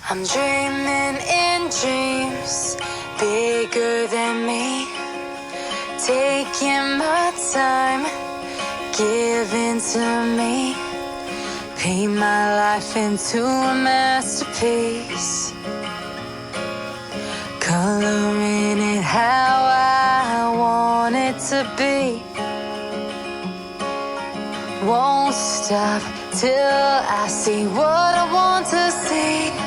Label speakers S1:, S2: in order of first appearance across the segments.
S1: I'm dreaming in dreams bigger than me, taking my time, giving to me, paint my life into a masterpiece, coloring it how I want it to be. Won't stop till I see what I want to see.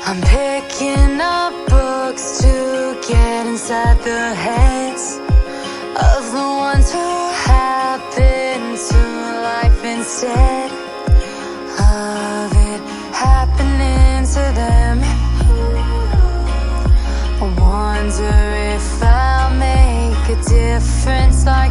S1: I'm picking up books to get inside the heads of the ones who happen to life instead of it happening to them. I wonder if I'll make a difference like